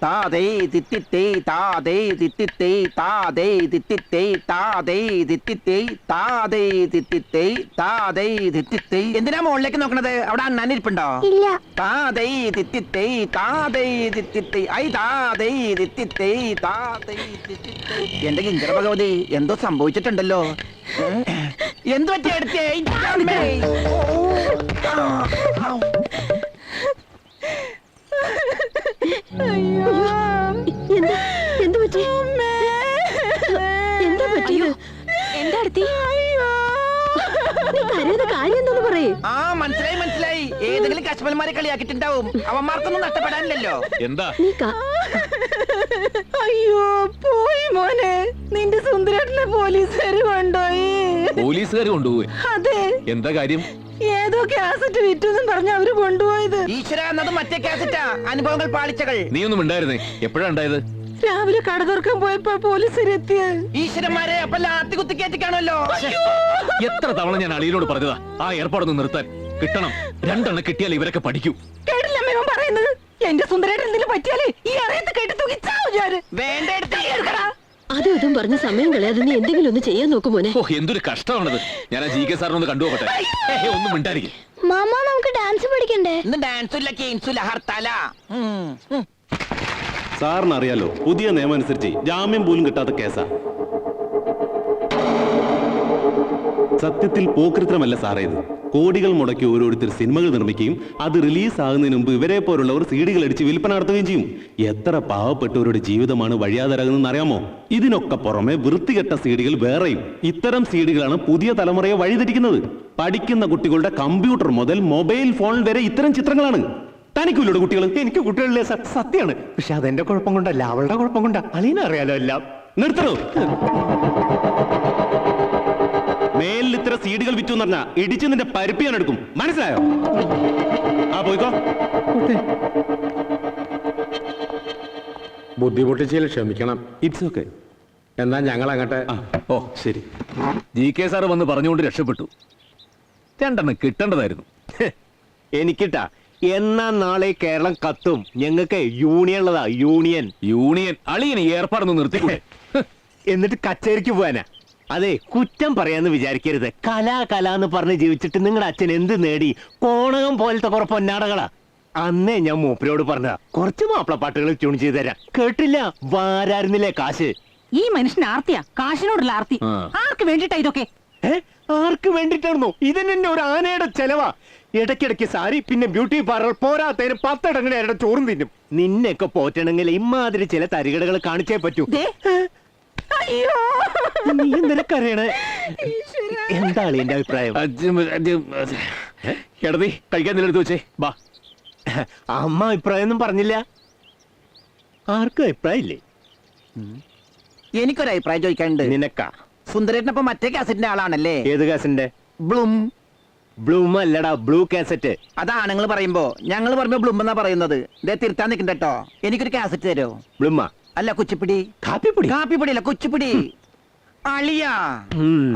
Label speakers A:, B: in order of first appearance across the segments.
A: താതേ തിത്തിത്തേ താതേ തിത്തിത്തേ താതേ തിത്തിത്തേ താതേ തിത്തിത്തേ താതേ തിത്തിത്തേ താതേ തിത്തിത്തേ. എന്തിനാ മുകളിലേക്ക് നോക്കണത്? അവിടെ അണ്ണാനിരിപ്പുണ്ടോ?
B: ഇല്ല.
A: താതേ തിത്തിത്തേ താതേ തിത്തിത്തേ ഐ താതേ തിത്തിത്തേ താതേ തിത്തിത്തേ. എന്റെ ഗിഞ്ചറ ഭഗവതി, എന്തോ സംഭവിച്ചിട്ടുണ്ടല്ലോ. എന്തു പറ്റി എടുത്തേ?
B: എന്ത് പറ്റി? എന്താ പറ്റിയോ? എന്താ അടുത്തി? നീ കരയുന്ന കാര്യം എന്താന്ന് പറയേ.
A: ആ മനസ്സിലായി മനസ്സിലായി. ഏതെങ്കിലും കശ്മൽമാരെ കളിയാക്കിട്ടുണ്ടാവും. അവന്മാർക്കൊന്നും നഷ്ടപ്പെടാനില്ലല്ലോ.
C: എന്താ?
D: അയ്യോ പോയി മോനെ, നിന്റെ സുന്ദരേട്ടനെ പോലീസുകാര് കൊണ്ടുപോയി.
C: പോലീസുകാർ കൊണ്ടുപോയി?
D: അതെ.
C: എന്താ കാര്യം?
D: ഏതോ കാസറ്റ് വിറ്റെന്നും പറഞ്ഞ അവര് കൊണ്ടുപോയത്.
A: ഈശ്വര, എന്നത് മറ്റേ കാസറ്റാ. അനുഭവങ്ങൾ പാളിച്ചകൾ.
C: നീ ഒന്നും ഉണ്ടായിരുന്നേ? എപ്പോഴാ ഉണ്ടായത്?
D: രാവിലെ കട തുറക്കാൻ പോയപ്പോ പോലീസുകാരെത്തിയ.
A: ഈശ്വരന്മാരെ, അപ്പൊ ലാത്തി കുത്തി കയറ്റിക്കാണല്ലോ.
C: എത്ര തവണ ഞാൻ അളിയനോട് പറഞ്ഞതാ ആ ഏർപ്പാടൊന്ന് നിർത്താൻ. കിട്ടണം, രണ്ടെണ്ണം കിട്ടിയാൽ ഇവരൊക്കെ പഠിക്കൂ.
D: കേട്ടില്ലമ്മ ഇവൻ പറയുന്നത്? എന്റെ സുന്ദരേട്ടൻ എന്തെങ്കിലും പറ്റിയാലേ ഈ അറിയത്ത് കേട്ട് തൂക്കിച്ചാവും ഞാൻ.
A: വേണ്ട എടുത്ത്
B: അതും ഇതും പറഞ്ഞ സമയം കളയാതെ നീ എന്തെങ്കിലും ഒന്ന് ചെയ്യാൻ നോക്കും മോനെ.
C: ഓ, എന്തൊരു കഷ്ടമാണത്. ഞാൻ ആ GK സാറിനൊന്ന് കണ്ടുപോകട്ടെ. ഒന്നും മിണ്ടായിരിക്കും.
B: മാമ, നമുക്ക് ഡാൻസ് പഠിക്കണ്ടേ?
A: ഇന്ന് ഡാൻസും ഇല്ല കേൻസും ഇല്ല, ഹർത്താലാ.
E: സാറിന് അറിയാലോ, പുതിയ നിയമം അനുസരിച്ച് ജാമ്യം പോലും കിട്ടാത്ത കേസാ. സത്യത്തിൽ പോക്രിത്തരമല്ല സാറേ ഇത്. കോടികൾ മുടക്കി ഓരോരുത്തർ സിനിമകൾ നിർമ്മിക്കുകയും അത് റിലീസ് ആകുന്നതിന് മുമ്പ് ഇവരെ പോലുള്ളവർ സീഡികൾ അടിച്ച് വിൽപ്പന നടത്തുകയും ചെയ്യും. എത്ര പാവപ്പെട്ടവരുടെ ജീവിതമാണ് വഴിയാതരാകുന്നതെന്ന് അറിയാമോ? ഇതിനൊക്കെ പുറമെ വൃത്തികെട്ട സീഡികൾ വേറെയും. ഇത്തരം സീഡികളാണ് പുതിയ തലമുറയെ വഴിതെറ്റിക്കുന്നത്. പഠിക്കുന്ന കുട്ടികളുടെ കമ്പ്യൂട്ടർ മുതൽ മൊബൈൽ ഫോൺ വരെ ഇത്തരം ചിത്രങ്ങളാണ്. തനിക്കില്ലോട് കുട്ടികൾ?
F: എനിക്ക് കുട്ടികളിലെ സത്യമാണ്. പക്ഷെ അതെന്റെ കുഴപ്പം കൊണ്ടല്ല, അവളുടെ കുഴപ്പം കൊണ്ടാ. അളിയനറിയാലോ എല്ലാം.
E: നിർത്തണോ? മേലിൽ ഇത്ര സീഡുകൾ വിറ്റു എന്ന് പറഞ്ഞാ ഇടിച്ച് നിന്റെ പരിപ്പ് ഞാൻ എടുക്കും. മനസ്സിലായോ? ആ പോയിക്കോ.
F: ബുദ്ധിമുട്ടിച്ചതിൽ ക്ഷമിക്കണം.
E: It's okay.
F: എന്നാ ഞങ്ങൾ അങ്ങട്ടെ.
E: ഓ ശരി.
C: GK സാറ് വന്ന് പറഞ്ഞുകൊണ്ട് രക്ഷപ്പെട്ടു. രണ്ടെണ്ണം കിട്ടേണ്ടതായിരുന്നു.
F: എനിക്കിട്ടാ. എന്നാ നാളെ കേരളം കത്തും. ഞങ്ങൾക്ക് യൂണിയൻ ഉള്ളതാ. യൂണിയൻ
C: അളിയന് ഏർപ്പാടൊന്ന് നിർത്തിക്കൂടെ?
F: എന്നിട്ട് കച്ചേരിക്ക് പോവാനാ. അതെ, കുറ്റം പറയാന്ന് വിചാരിക്കരുത്. കല എന്ന് പറഞ്ഞ് ജീവിച്ചിട്ട് നിങ്ങളുടെ അച്ഛൻ എന്ത് നേടി? കോണകം പോലത്തെ കുറെ പൊന്നാടകളാ. അന്നേ ഞാൻ മൂപ്പരോട് പറഞ്ഞ കുറച്ച് മാപ്പിളപ്പാട്ടുകൾ ട്യൂൺ ചെയ്ത് തരാം. കേട്ടില്ല, വാരായിരുന്നില്ലേ കാശ്.
D: ഈ മനുഷ്യൻ ആർത്തിയാ, കാശിനോടുള്ള ആർത്തി. ആർക്ക് വേണ്ടിട്ടാ ഇതൊക്കെ?
F: ആർക്ക് വേണ്ടിട്ടാണെന്നോ? ഇതിനെന്നെ ഒരു ആനയുടെ ചെലവാ. ഇടയ്ക്കിടയ്ക്ക് സാരി, പിന്നെ ബ്യൂട്ടി പാർലർ, പോരാത്തതിന് 10 ഇടങ്ങളുടെ ചോറും തിന്നും. നിന്നെയൊക്കെ പോറ്റണമെങ്കിൽ ഇമാതിരി ചില തരികടകൾ കാണിച്ചേ പറ്റൂ. നീ എന്തിനൊക്കറിയണേ? എന്താണ് എന്റെ അഭിപ്രായം?
C: എടതി കഴിക്കാൻ നിലെടുത്ത് വെച്ചേ. ബാ.
F: അമ്മ അഭിപ്രായം ഒന്നും പറഞ്ഞില്ല. ആർക്കും അഭിപ്രായം ഇല്ലേ?
A: എനിക്കൊരു അഭിപ്രായം ചോദിക്കാനുണ്ട്.
F: നിനക്കാ?
A: സുന്ദരേട്ടനപ്പൊ മറ്റേ കാസറ്റിന്റെ ആളാണല്ലേ?
F: ഏത് കാസറ്റിന്റെ?
A: ബ്ലൂം
F: അല്ലടാ, ബ്ലൂ കാസറ്റ്.
A: അതാണുങ്ങൾ പറയുമ്പോ. ഞങ്ങൾ പറയുമ്പോ ബ്ലൂം എന്നാ പറയുന്നത്. ഇതേ തിരുത്താൻ നിൽക്കണ്ട കേട്ടോ. എനിക്കൊരു കാസറ്റ് തരോ?
F: ബ്ലൂമാ?
A: അല്ല, കുച്ചിപ്പിടി. കാപ്പിപ്പൊടി അല്ല, കുച്ചിപ്പിടി. അളിയാ,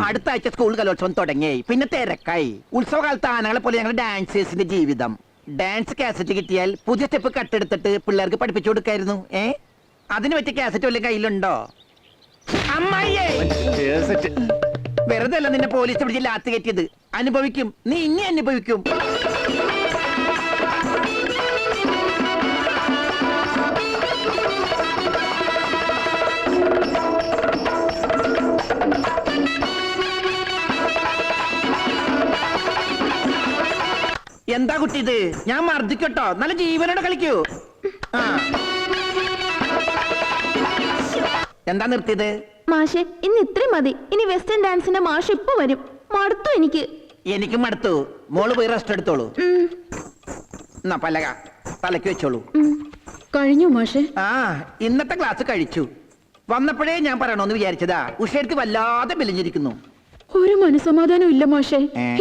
A: അടുത്ത ആഴ്ച സ്കൂൾ കലോത്സവം തുടങ്ങി. പിന്നെ തിരക്കായി. ഉത്സവകാലത്ത് ആനകളെ പോലെ ഞങ്ങൾ ഡാൻസേഴ്സിന്റെ ജീവിതം. ഡാൻസ് കാസറ്റ് കിട്ടിയാൽ പുതിയ സ്റ്റെപ്പ് കട്ടെടുത്തിട്ട് പിള്ളേർക്ക് പഠിപ്പിച്ചു കൊടുക്കായിരുന്നു. അതിന് പറ്റിയ കാസറ്റ് വല്ല കയ്യിലുണ്ടോ? അമ്മായിയേ, വെറുതെ അല്ല നിന്നെ പോലീസ് പിടിച്ച് ലാത്തി കയറ്റിയത്. അനുഭവിക്കും നീ, ഇനി അനുഭവിക്കും. എന്താ കുട്ടി ഇത്? ഞാൻ മർദ്ദിക്കട്ടോ? നല്ല ജീവനോടെ കളിക്കൂ. എന്താ നിർത്തിയത്?
B: മാഷെ, ഇന്ന് ഇത്രയും മതി. ഇനി വെസ്റ്റേൺ ഡാൻസിന്റെ മാഷ് ഇപ്പൊ വരും. മടുത്തു
A: എനിക്കും മടുത്തു. മോള് പോയി റെസ്റ്റ് എടുത്തോളൂ. എന്നാ പലക തലക്ക് വെച്ചോളൂ.
B: കഴിഞ്ഞു മാഷെ?
A: ഇന്നത്തെ ക്ലാസ് കഴിച്ചു. വന്നപ്പോഴേ ഞാൻ പറയണോന്ന് വിചാരിച്ചതാ. ഉഷയെടുത്ത് വല്ലാതെ മെലിഞ്ഞിരിക്കുന്നു.
B: ഒരു മനസമാധാനം ഇല്ല മാഷെ.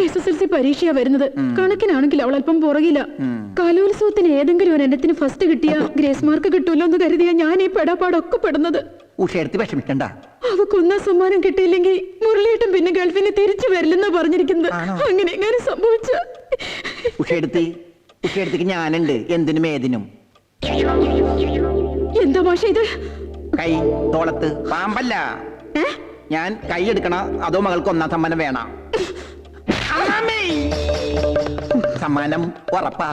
B: SSLC പരീക്ഷയാ വരുന്നത്. കണക്കിനാണെങ്കിൽ അവൾ അല്പം പുറകില്ല. കലോത്സവത്തിന് ഏതെങ്കിലും ഒരു എണ്ണത്തിന് ഫസ്റ്റ് കിട്ടിയ ഗ്രേസ് മാർക്ക് കിട്ടൂല്ലോ എന്ന് കരുതിയാ ഞാൻ ഈ പെടാപ്പാടൊക്കെ പെടുന്നത്.
A: ഉഷയെടുത്ത് വിഷമിക്കണ്ട.
B: അവക്കൊന്നാം സമ്മാനം കിട്ടിയില്ലെങ്കിൽ മുരളിയേട്ടൻ പിന്നെ ഗൾഫിന് തിരിച്ചു വരില്ലെന്നാ പറഞ്ഞിരിക്കുന്നത്. അങ്ങനെ എങ്ങനെ സംഭവിച്ച?
A: ഉഷയെടുത്തേക്ക് ഞാനുണ്ട്, എന്തിനും ഏതിനും.
B: മോശം ഇത്?
A: കൈ തോളത്ത് പാമ്പല്ല.
B: ഏ?
A: ഞാൻ കൈ എടുക്കണ അതോ മകൾക്ക് ഒന്നാം സമ്മാനം വേണം? സമ്മാനം ഉറപ്പാ.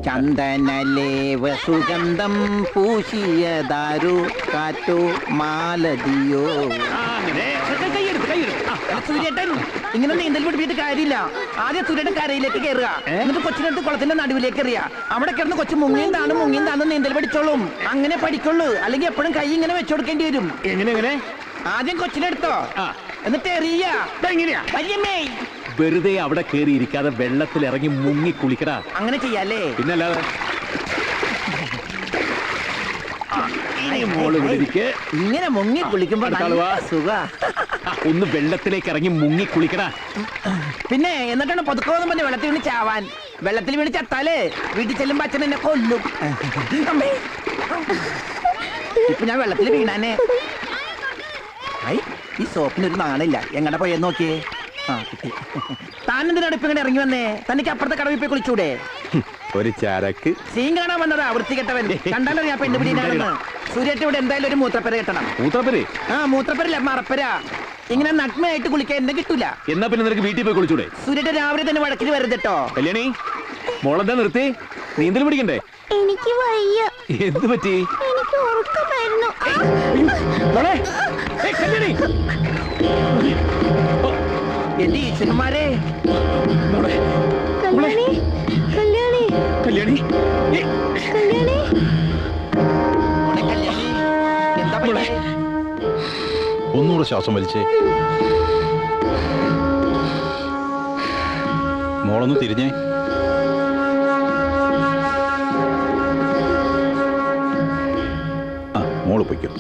A: ചന്ദനലേവ സുഗന്ധം പൂശിയതാരു കാറ്റോ മാലതിയോ. സൂര്യേട്ടൻ ഇങ്ങനെ നീന്തൽ പിടിപ്പിച്ചിട്ട് കാര്യമില്ല. ആദ്യം സൂര്യേട്ടൻ കരയിലേക്ക് കയറുക, എന്നിട്ട് കൊച്ചിനടുത്ത് കുളത്തിന്റെ നടുവിലേക്ക് എറിയുക. അവിടെ കിടന്ന് കൊച്ചു മുങ്ങിയും താന്നും നീന്തൽ പഠിച്ചോളും. അങ്ങനെ പഠിക്കുള്ളൂ, അല്ലെങ്കിൽ എപ്പോഴും കൈ ഇങ്ങനെ വെച്ചു കൊടുക്കേണ്ടി വരും.
F: എങ്ങനെ
A: ആദ്യം കൊച്ചിനെടുത്തോ, എന്നിട്ട് എറിയ. വല്യമ്മേ,
C: വെറുതെ അവിടെ കയറി ഇരിക്കാതെ വെള്ളത്തിൽ ഇറങ്ങി മുങ്ങി കുളിക്കടാ.
A: അങ്ങനെ ചെയ്യാല്ലേ?
C: പിന്നല്ലാതെ മോള് ഇവിടെ ഇരിക്ക്.
A: ഇങ്ങനെ മുങ്ങി കുളിക്കുമ്പോ
C: അടുത്താള് വാ.
A: സുഖ.
C: ഒന്ന് വെള്ളത്തിലേക്ക് ഇറങ്ങി മുങ്ങി കുളിക്കടാ.
A: പിന്നെ എന്നിട്ടാണ് പൊതുക്കോന്നും പറഞ്ഞ് വെള്ളത്തിൽ വീണ് ചാവാൻ. വെള്ളത്തിൽ വീണ് ചത്താല് വീട്ടിൽ ചെല്ലുമ്പോ അച്ഛൻ എന്നെ കൊല്ലും. അമ്മേ. ഇപ്പൊ ഞാൻ വെള്ളത്തിൽ വീണാനെ. ഈ സോപ്പിനൊരു നാണില്ല. എങ്ങനെ പോയെന്ന് നോക്കിയേ. താനെന്തിനാണ് ഇപ്പൊ ഇങ്ങനെ ഇറങ്ങി വന്നേ? തനിക്ക് അപ്പുറത്തെ കടവിൽ പോയി കുളിച്ചൂടെ?
F: ഒരു ചരക്ക്
A: സീൻ കാണാൻ വന്നതാ വൃത്തികെട്ടവൻ. കണ്ടാലോ ഞാൻ പെണ്ണ് പിടിയിലാണെന്ന്. സൂര്യേട്ട ഇവിടെ എന്തായാലും ഒരു മൂത്രപ്പര കിട്ടണം.
C: മൂത്രപ്പര്?
A: മൂത്രപ്പരല്ല, മറപ്പര. ഇങ്ങനെ നഗ്നയായിട്ട് കുളിക്കാൻ എന്നെ കിട്ടൂല.
C: എന്നാ പിന്നെ നിനക്ക് വീട്ടിൽ പോയി കുളിച്ചൂടെ?
A: സൂര്യേട്ട രാവിലെ തന്നെ വടക്കിൽ വരുതട്ടോ.
C: കല്യാണി, മോളെന്താ നിർത്തി? നീന്തൽ പിടിക്കണ്ടേ?
G: എനിക്ക് വയ്യ.
C: എന്ത് പറ്റി?
G: എനിക്ക് ഉറക്കമായിരുന്നു.
C: കല്യാണി,
A: എന്റെ ഈശ്വരന്മാരെ.
G: കല്യാണി, കല്യാണി,
C: കല്യാണി,
G: കല്യാണി.
A: മോളെ കല്യാണി, എന്താ പറ്റിയെ?
H: ഒന്നുകൂടെ ശ്വാസം വലിച്ചേ. മോളൊന്ന് തിരിഞ്ഞേ. ആ, മോള് പൊയ്ക്കോ.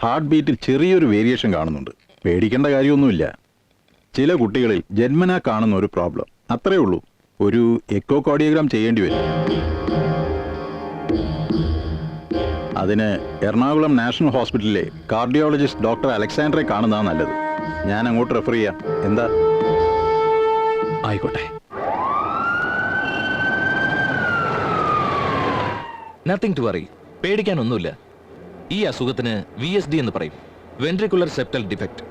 H: ഹാർട്ട് ബീറ്റിൽ ചെറിയൊരു വേരിയേഷൻ കാണുന്നുണ്ട്. പേടിക്കേണ്ട കാര്യമൊന്നുമില്ല. ചില കുട്ടികളിൽ ജന്മനാ കാണുന്ന ഒരു പ്രോബ്ലം, അത്രേ ഉള്ളൂ. ഒരു എക്കോകാർഡിയോഗ്രാം ചെയ്യേണ്ടി വരും. അതിന് എറണാകുളം നാഷണൽ ഹോസ്പിറ്റലിലെ കാർഡിയോളജിസ്റ്റ് ഡോക്ടർ അലക്സാണ്ടറെ കാണുന്നതാണ് നല്ലത്. ഞാൻ അങ്ങോട്ട് റെഫർ ചെയ്യാം. എന്താ?
C: ആയിക്കോട്ടെ. Nothing to worry. പേടിക്കാനൊന്നുമില്ല. ഈ അസുഖത്തിന് VSD എന്ന് പറയും. Ventricular septal defect.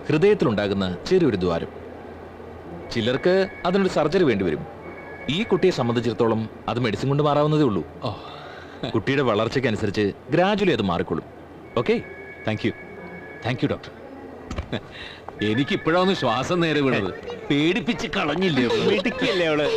C: ഹൃദയത്തിലുണ്ടാകുന്ന ചെറിയൊരു ദ്വാരം. ചിലർക്ക് അതിനൊരു സർജറി വേണ്ടിവരും. ഈ കുട്ടിയെ സംബന്ധിച്ചിടത്തോളം അത് മെഡിസിൻ കൊണ്ട് മാറാവുന്നതേ ഉള്ളൂ. കുട്ടിയുടെ വളർച്ചയ്ക്കനുസരിച്ച് ഗ്രാജുവലി അത് മാറിക്കൊള്ളും. ഓക്കെ? Thank you doctor. എനിക്ക് ഇപ്പോഴാണ് ശ്വാസം നേരെ വീണത്. പേടിപ്പിച്ച് കളഞ്ഞില്ലേ?
F: മിടുക്കിയല്ലേ അവള്.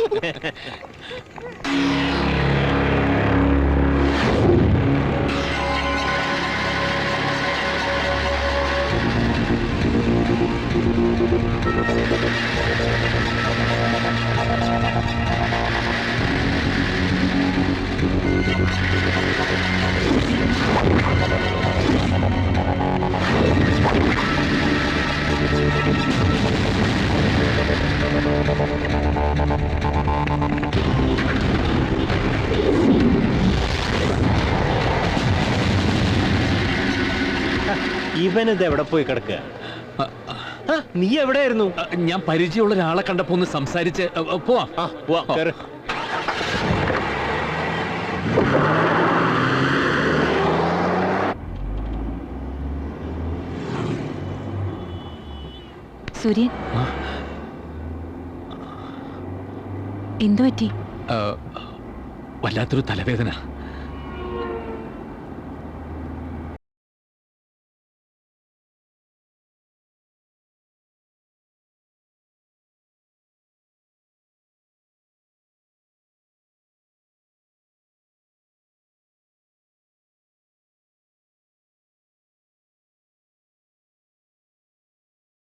F: ഇവനിത് എവിടെ പോയി കിടക്കുക? നീ എവിടെയായിരുന്നു?
C: ഞാൻ പരിചയമുള്ള ഒരാളെ കണ്ടപ്പോ ഒന്ന് സംസാരിച്ച് പോവാം.
G: സൂര്യൻ, എന്തു പറ്റി?
C: വല്ലാത്തൊരു തലവേദന.